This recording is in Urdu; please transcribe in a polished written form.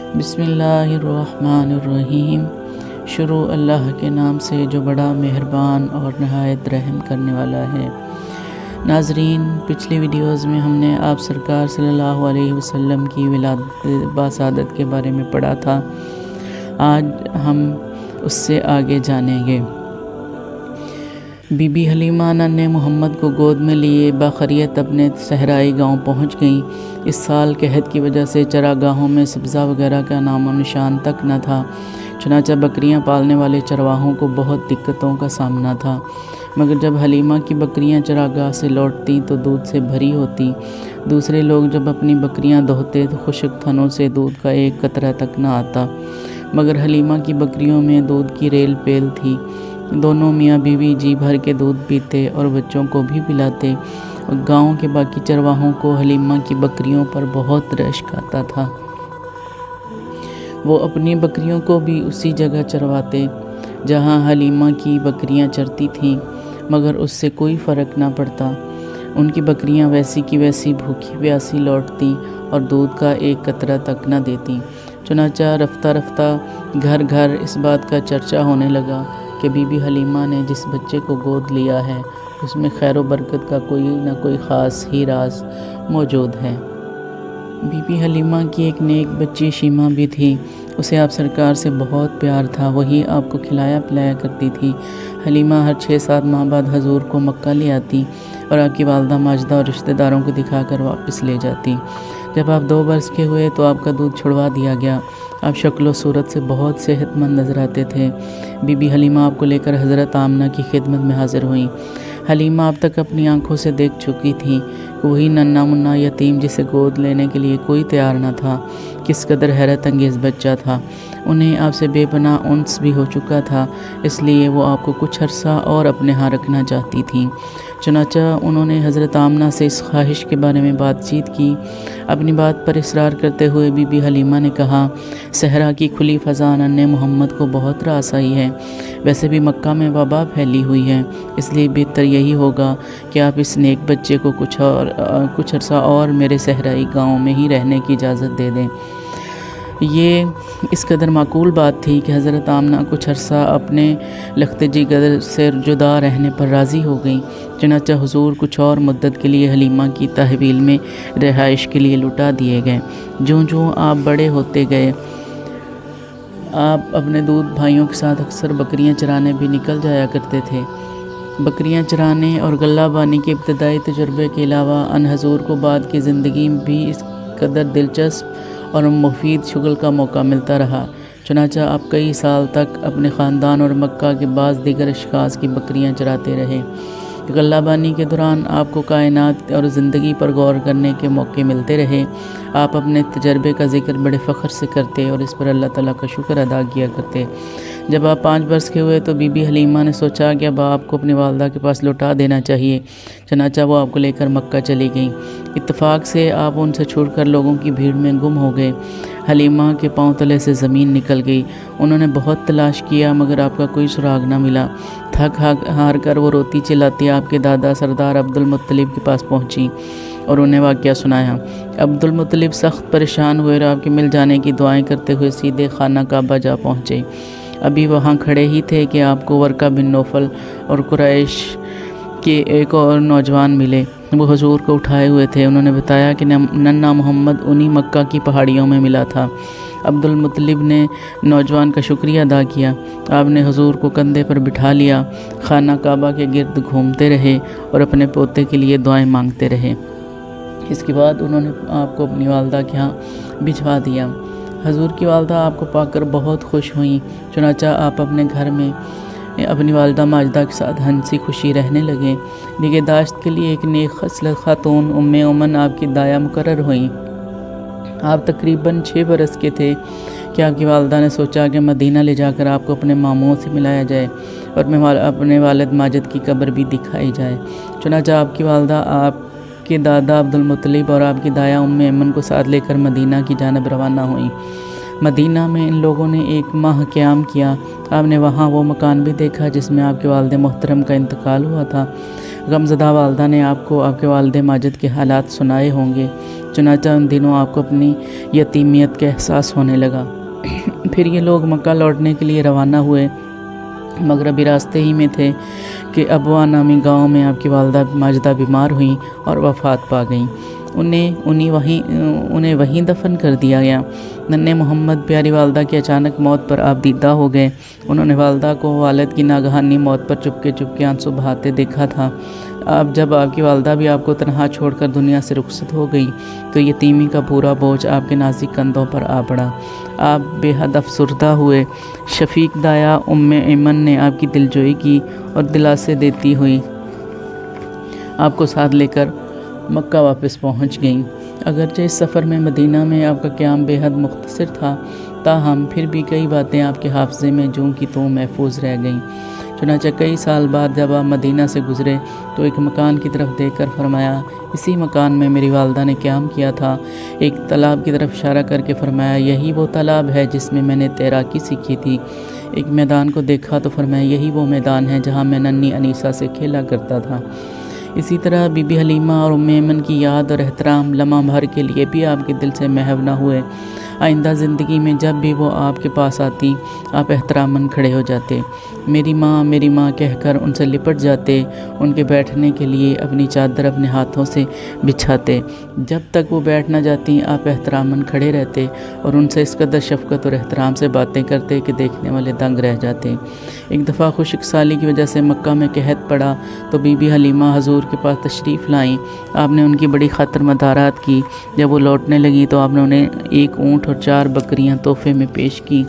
بسم اللہ الرحمن الرحیم۔ شروع اللہ کے نام سے جو بڑا مہربان اور نہایت رحم کرنے والا ہے۔ ناظرین، پچھلی ویڈیوز میں ہم نے آپ سرکار صلی اللہ علیہ وسلم کی ولادت باسعادت کے بارے میں پڑھا تھا۔ آج ہم اس سے آگے جانیں گے۔ بی بی حلیمہ ننھے محمد کو گود میں لیے باخریت اپنے صحرائی گاؤں پہنچ گئیں۔ اس سال قحط کی وجہ سے چراگاہوں میں سبزہ وغیرہ کا نام و نشان تک نہ تھا، چنانچہ بکریاں پالنے والے چرواہوں کو بہت دقتوں کا سامنا تھا۔ مگر جب حلیمہ کی بکریاں چراگاہ سے لوٹتیں تو دودھ سے بھری ہوتی۔ دوسرے لوگ جب اپنی بکریاں دہتے تو خشک تھنوں سے دودھ کا ایک قطرہ تک نہ آتا، مگر حلیمہ کی بکریوں میں دودھ کی ریل پیل تھی۔ دونوں میاں بیوی جی بھر کے دودھ پیتے اور بچوں کو بھی پلاتے۔ گاؤں کے باقی چرواہوں کو حلیمہ کی بکریوں پر بہت رشک آتا تھا۔ وہ اپنی بکریوں کو بھی اسی جگہ چرواتے جہاں حلیمہ کی بکریاں چرتی تھیں، مگر اس سے کوئی فرق نہ پڑتا۔ ان کی بکریاں ویسی کی ویسی بھوکی پیاسی لوٹتیں اور دودھ کا ایک قطرہ تک نہ دیتیں۔ چنانچہ رفتہ رفتہ گھر گھر اس بات کا چرچا ہونے لگا کہ بی بی حلیمہ نے جس بچے کو گود لیا ہے اس میں خیر و برکت کا کوئی نہ کوئی خاص ہی راز موجود ہے۔ بی بی حلیمہ کی ایک نیک بچی شیمہ بھی تھی۔ اسے آپ سرکار سے بہت پیار تھا، وہی آپ کو کھلایا پلایا کرتی تھی۔ حلیمہ ہر 6-7 ماہ بعد حضور کو مکہ لے آتی اور آپ کی والدہ ماجدہ اور رشتہ داروں کو دکھا کر واپس لے جاتی۔ جب آپ 2 برس کے ہوئے تو آپ کا دودھ چھڑوا دیا گیا۔ آپ شکل و صورت سے بہت صحت مند نظر آتے تھے۔ بی بی حلیمہ آپ کو لے کر حضرت آمنہ کی خدمت میں حاضر ہوئیں۔ حلیمہ اب تک اپنی آنکھوں سے دیکھ چکی تھیں کہ وہی ننھا منھا یتیم جسے گود لینے کے لیے کوئی تیار نہ تھا، کس قدر حیرت انگیز بچہ تھا۔ انہیں آپ سے بے پناہ انس بھی ہو چکا تھا، اس لیے وہ آپ کو کچھ عرصہ اور اپنے ہاں رکھنا چاہتی تھیں۔ چنانچہ انہوں نے حضرت آمنہ سے اس خواہش کے بارے میں بات چیت کی۔ اپنی بات پر اصرار کرتے ہوئے بی بی حلیمہ نے کہا، صحرا کی کھلی فضا ننھے محمد کو بہت راس آئی ہے۔ ویسے بھی مکہ میں وبا پھیلی ہوئی ہے، اس لیے بہتر یہی ہوگا کہ آپ اس نیک بچے کو کچھ عرصہ اور میرے صحرائی گاؤں میں ہی رہنے کی اجازت دے دیں۔ یہ اس قدر معقول بات تھی کہ حضرت آمنہ کچھ عرصہ اپنے لخت جگر سے جدا رہنے پر راضی ہو گئیں۔ چنانچہ حضور کچھ اور مدت کے لیے حلیمہ کی تحویل میں رہائش کے لیے لٹا دیے گئے۔ جوں آپ بڑے ہوتے گئے، آپ اپنے دودھ بھائیوں کے ساتھ اکثر بکریاں چرانے بھی نکل جایا کرتے تھے۔ بکریاں چرانے اور غلہ بانی کے ابتدائی تجربے کے علاوہ ان حضور کو بعد کی زندگی بھی اس قدر دلچسپ اور مفید شغل کا موقع ملتا رہا۔ چنانچہ آپ کئی سال تک اپنے خاندان اور مکہ کے بعض دیگر اشخاص کی بکریاں چراتے رہے۔ غلہ بانی کے دوران آپ کو کائنات اور زندگی پر غور کرنے کے موقع ملتے رہے۔ آپ اپنے تجربے کا ذکر بڑے فخر سے کرتے اور اس پر اللہ تعالیٰ کا شکر ادا کیا کرتے۔ جب آپ 5 برس کے ہوئے تو بی بی حلیمہ نے سوچا کہ اب آپ کو اپنی والدہ کے پاس لوٹا دینا چاہیے۔ چنانچہ وہ آپ کو لے کر مکہ چلی گئیں۔ اتفاق سے آپ ان سے چھوڑ کر لوگوں کی بھیڑ میں گم ہو گئے۔ حلیمہ کے پاؤں تلے سے زمین نکل گئی۔ انہوں نے بہت تلاش کیا مگر آپ کا کوئی سراغ نہ ملا۔ تھک ہار کر وہ روتی چلاتی آپ کے دادا سردار عبد المطلب کے پاس پہنچی اور انہیں واقعہ سنایا۔ عبد المطلب سخت پریشان ہوئے اور آپ کے مل جانے کی دعائیں کرتے ہوئے سیدھے خانہ کعبہ جا پہنچے۔ ابھی وہاں کھڑے ہی تھے کہ آپ کو ورقہ بن نوفل اور قریش کے ایک اور نوجوان ملے۔ وہ حضور کو اٹھائے ہوئے تھے۔ انہوں نے بتایا کہ ننھا محمد انہی مکہ کی پہاڑیوں میں ملا تھا۔ عبد المطلب نے نوجوان کا شکریہ ادا کیا۔ آپ نے حضور کو کندھے پر بٹھا لیا، خانہ کعبہ کے گرد گھومتے رہے اور اپنے پوتے کے لیے دعائیں مانگتے رہے۔ اس کے بعد انہوں نے آپ کو اپنی والدہ کے ہاں بھجوا دیا۔ حضور کی والدہ آپ کو پا کر بہت خوش ہوئیں۔ چنانچہ آپ اپنے گھر میں اپنی والدہ ماجدہ کے ساتھ ہنسی خوشی رہنے لگے۔ نگہداشت کے لیے ایک نیک خصلت خاتون ایمن آپ کی دایا مقرر ہوئیں۔ آپ تقریباً 6 برس کے تھے کہ آپ کی والدہ نے سوچا کہ مدینہ لے جا کر آپ کو اپنے ماموں سے ملایا جائے اور اپنے والد ماجد کی قبر بھی دکھائی جائے۔ چنانچہ آپ کی والدہ آپ کے دادا عبد المطلب اور آپ کی دایا ایمن کو ساتھ لے کر مدینہ کی جانب روانہ ہوئیں۔ مدینہ میں ان لوگوں نے 1 ماہ قیام کیا۔ آپ نے وہاں وہ مکان بھی دیکھا جس میں آپ کے والد محترم کا انتقال ہوا تھا۔ غمزدہ والدہ نے آپ کو آپ کے والد ماجد کے حالات سنائے ہوں گے۔ چنانچہ ان دنوں آپ کو اپنی یتیمیت کا احساس ہونے لگا۔ پھر یہ لوگ مکہ لوٹنے کے لیے روانہ ہوئے، مگر ابھی راستے ہی میں تھے کہ ابوا نامی گاؤں میں آپ کی والدہ ماجدہ بیمار ہوئیں اور وفات پا گئیں۔ انہیں وہیں دفن کر دیا گیا۔ ننھے محمد پیاری والدہ کی اچانک موت پر آپ دیدہ ہو گئے۔ انہوں نے والدہ کو والد کی ناگہانی موت پر چپکے آنسو بہاتے دیکھا تھا۔ جب آپ کی والدہ بھی آپ کو تنہا چھوڑ کر دنیا سے رخصت ہو گئی تو یتیمی کا پورا بوجھ آپ کے نازک کندھوں پر آ پڑا۔ آپ بے حد افسردہ ہوئے۔ شفیق دایا ام ایمن نے آپ کی دلجوئی کی اور دلاسے دیتی ہوئی آپ کو ساتھ لے کر مکہ واپس پہنچ گئیں۔ اگرچہ اس سفر میں مدینہ میں آپ کا قیام بے حد مختصر تھا، تاہم پھر بھی کئی باتیں آپ کے حافظے میں جوں کی توں محفوظ رہ گئیں۔ چنانچہ کئی سال بعد جب آپ مدینہ سے گزرے تو ایک مکان کی طرف دیکھ کر فرمایا، اسی مکان میں میری والدہ نے قیام کیا تھا۔ ایک تالاب کی طرف اشارہ کر کے فرمایا، یہی وہ تالاب ہے جس میں میں نے تیراکی سیکھی تھی۔ ایک میدان کو دیکھا تو فرمایا، یہی وہ میدان ہے جہاں میں ننھی انیسہ سے کھیلا کرتا تھا۔ اسی طرح بی بی حلیمہ اور ام ایمن کی یاد اور احترام لمحہ بھر کے لیے بھی آپ کے دل سے محو نہ ہوئے۔ آئندہ زندگی میں جب بھی وہ آپ کے پاس آتی، آپ احتراماً کھڑے ہو جاتے، میری ماں کہہ کر ان سے لپٹ جاتے، ان کے بیٹھنے کے لیے اپنی چادر اپنے ہاتھوں سے بچھاتے۔ جب تک وہ بیٹھ نہ جاتی آپ احتراماً کھڑے رہتے اور ان سے اس قدر شفقت اور احترام سے باتیں کرتے کہ دیکھنے والے دنگ رہ جاتے۔ ایک دفعہ خشک سالی کی وجہ سے مکہ میں قحط پڑا تو بی بی حلیمہ حضور کے پاس تشریف لائیں۔ آپ نے ان کی بڑی خاطر مدارات کی۔ جب وہ لوٹنے لگی تو آپ نے انہیں ایک اونٹ اور 4 بکریاں تحفے میں پیش کی۔